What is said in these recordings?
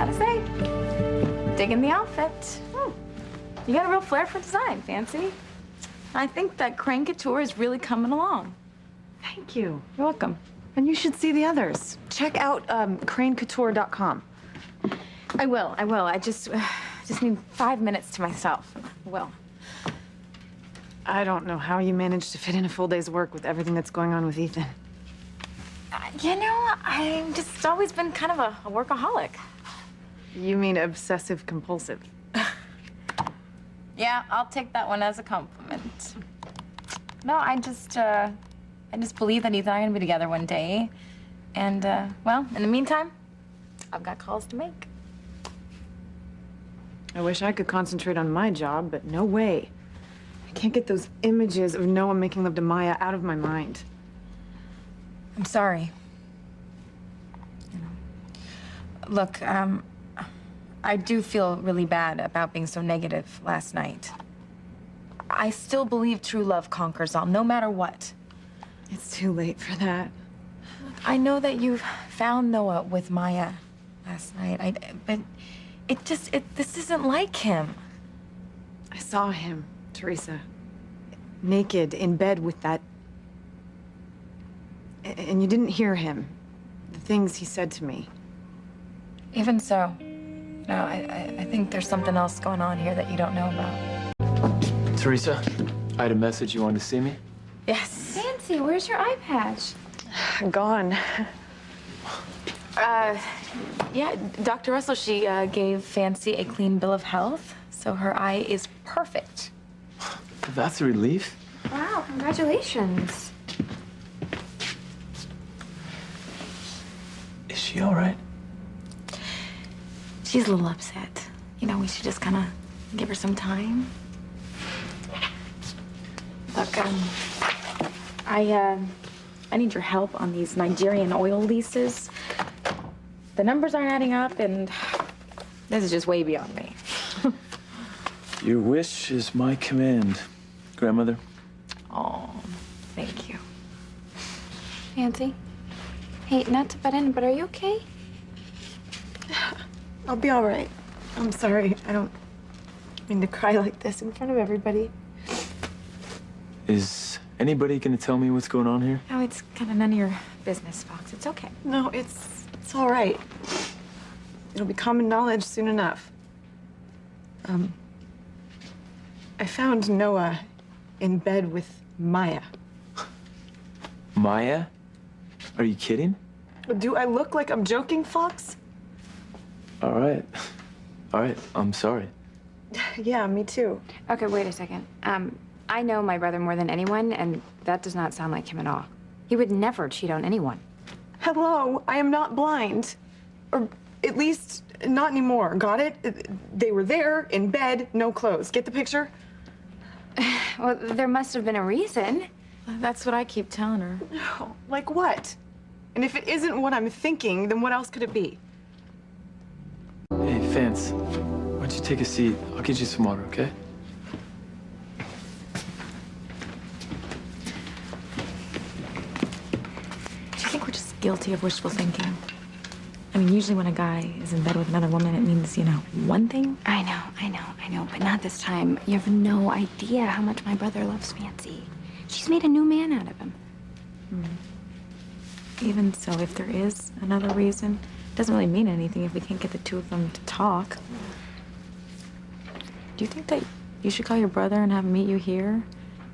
Gotta say, digging the outfit. You got a real flair for design, Fancy. I think that Crane Couture is really coming along. Thank you. You're welcome. And you should see the others. Check out cranecouture.com. I will. I just need 5 minutes to myself. I will. I don't know how you managed to fit in a full day's work with everything that's going on with Ethan. You know, I've just always been kind of a workaholic. You mean obsessive compulsive? Yeah, I'll take that one as a compliment. No, I just believe that Ethan and I are gonna be together one day. And, well, in the meantime, I've got calls to make. I wish I could concentrate on my job, but no way. I can't get those images of Noah making love to Maya out of my mind. I'm sorry. Look, I do feel really bad about being so negative last night. I still believe true love conquers all, no matter what. It's too late for that. I know that you found Noah with Maya last night, but this isn't like him. I saw him, Theresa. Naked, in bed with that... And you didn't hear him. The things he said to me. Even so, no, I think there's something else going on here that you don't know about. Theresa, I had a message. You wanted to see me? Yes. Fancy, where's your eye patch? Gone. Yeah, Dr. Russell, she gave Fancy a clean bill of health, so her eye is perfect. That's a relief. Wow, congratulations. Is she all right? She's a little upset. You know, we should just kind of give her some time. Look, I need your help on these Nigerian oil leases. The numbers aren't adding up, and this is just way beyond me. Your wish is my command, grandmother. Oh, thank you. Fancy? Hey, not to butt in, but are you okay? I'll be all right. I'm sorry. I don't mean to cry like this in front of everybody. Is anybody gonna tell me what's going on here? Oh, it's kind of none of your business, Fox. It's okay. No, it's all right. It'll be common knowledge soon enough. I found Noah in bed with Maya. Maya? Are you kidding? Do I look like I'm joking, Fox? All right. All right, I'm sorry. Yeah, me too. Okay, wait a second. I know my brother more than anyone, and that does not sound like him at all. He would never cheat on anyone. Hello, I am not blind. Or at least not anymore, got it? They were there, in bed, no clothes. Get the picture? Well, there must have been a reason. That's what I keep telling her. Oh, like what? And if it isn't what I'm thinking, then what else could it be? Hey, Vance, why don't you take a seat? I'll get you some water, okay? Do you think we're just guilty of wishful thinking? I mean, usually when a guy is in bed with another woman, it means, you know, one thing. I know, but not this time. You have no idea how much my brother loves Fancy. She's made a new man out of him. Even so, if there is another reason, it doesn't really mean anything if we can't get the two of them to talk. Do you think that you should call your brother and have him meet you here?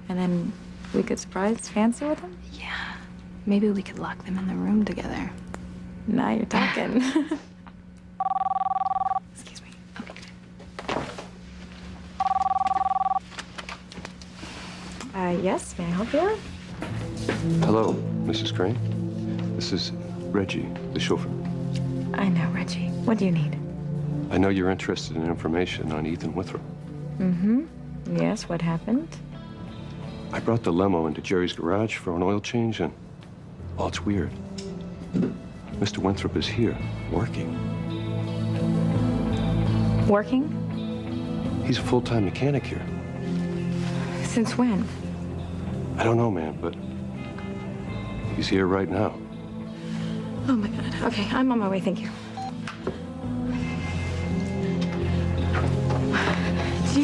And then we could surprise Fancy with him? Yeah, maybe we could lock them in the room together. Now you're talking. Excuse me. Okay. Yes, may I help you? Hello, Mrs. Crane. This is Reggie, the chauffeur. I know, Reggie. What do you need? I know you're interested in information on Ethan Winthrop. Mm-hmm. Yes, what happened? I brought the limo into Jerry's garage for an oil change, and, well, it's weird. Mr. Winthrop is here, working. Working? He's a full-time mechanic here. Since when? I don't know, man, but he's here right now. Oh, my God. Okay, I'm on my way. Thank you.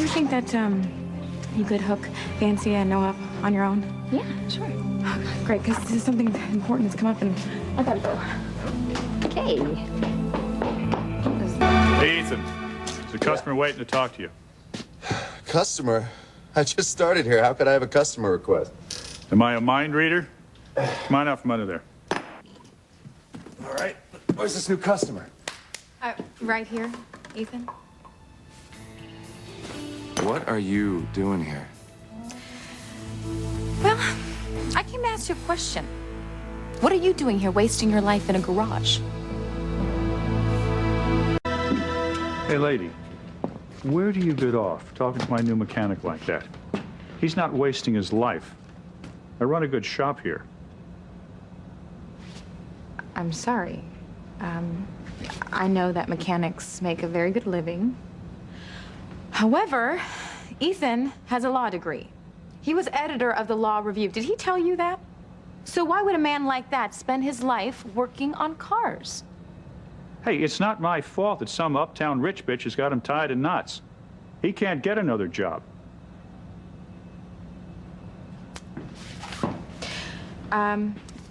you think that you could hook Fancy and Noah up on your own? Yeah, sure. Great, because this is something important that's come up, and I gotta go. Okay. Hey, Ethan. There's a customer waiting to talk to you. Customer? I just started here. How could I have a customer request? Am I a mind reader? Come on out from under there. All right. Where's this new customer? Right here, Ethan. What are you doing here? Well, I came to ask you a question. What are you doing here wasting your life in a garage? Hey, lady. Where do you get off talking to my new mechanic like that? He's not wasting his life. I run a good shop here. I'm sorry. I know that mechanics make a very good living. However, Ethan has a law degree. He was editor of the Law Review. Did he tell you that? So why would a man like that spend his life working on cars? Hey, it's not my fault that some uptown rich bitch has got him tied in knots. He can't get another job.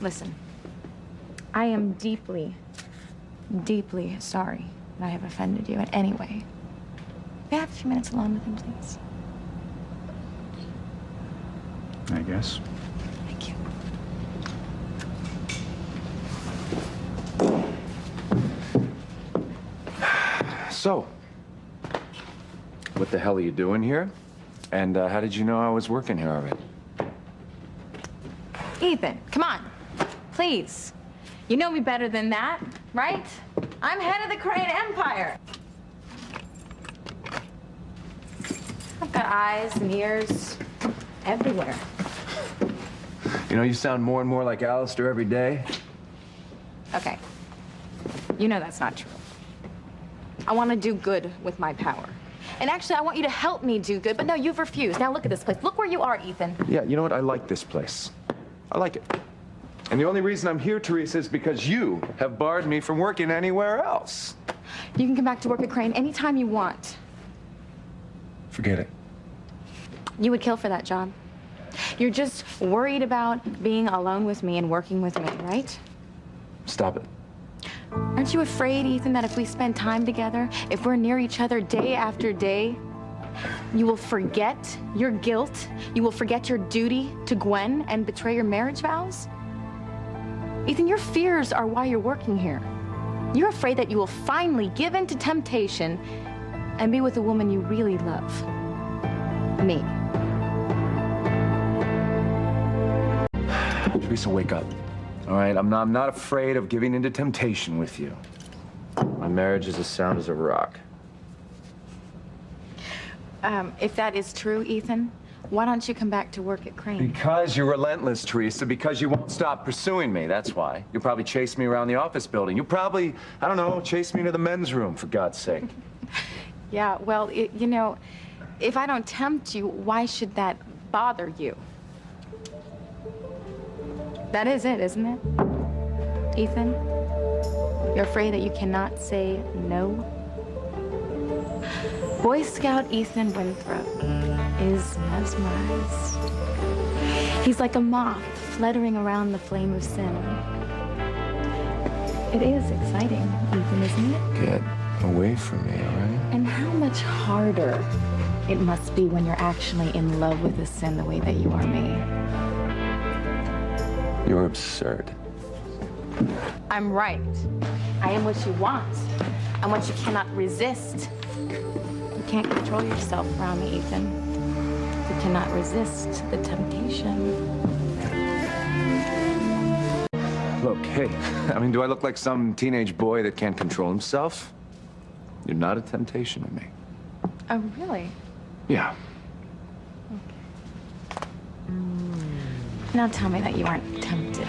Listen. I am deeply, deeply sorry that I have offended you in any way. May I have a few minutes alone with him, please? I guess. Thank you. So, what the hell are you doing here? And how did you know I was working here already? Ethan, come on. Please. You know me better than that, right? I'm head of the Crane Empire. I've got eyes and ears everywhere. You know, you sound more and more like Alistair every day. Okay. You know that's not true. I want to do good with my power. And actually, I want you to help me do good, but no, you've refused. Now look at this place. Look where you are, Ethan. Yeah, you know what? I like this place. I like it. And the only reason I'm here, Theresa, is because you have barred me from working anywhere else. You can come back to work at Crane anytime you want. Forget it. You would kill for that job. You're just worried about being alone with me and working with me, right? Stop it. Aren't you afraid, Ethan, that if we spend time together, if we're near each other day after day, you will forget your guilt, you will forget your duty to Gwen and betray your marriage vows? Ethan, your fears are why you're working here. You're afraid that you will finally give in to temptation and be with a woman you really love. Me. Theresa, wake up. All right, I'm not afraid of giving into temptation with you. My marriage is as sound as a rock. If that is true, Ethan, why don't you come back to work at Crane? Because you're relentless, Theresa. Because you won't stop pursuing me, that's why. You'll probably chase me around the office building. You'll probably, I don't know, chase me into the men's room, for God's sake. Yeah, well, you know, if I don't tempt you, why should that bother you? That is it, isn't it? Ethan, you're afraid that you cannot say no? Boy Scout Ethan Winthrop is mesmerized. He's like a moth fluttering around the flame of sin. It is exciting, Ethan, isn't it? Get away from me, all right? And how much harder it must be when you're actually in love with a sin the way that you are me. You're absurd. I'm right. I am what you want. I'm what you cannot resist. You can't control yourself around me, Ethan. You cannot resist the temptation. Look, hey, I mean, do I look like some teenage boy that can't control himself? You're not a temptation to me. Oh, really? Yeah. Now tell me that you aren't tempted.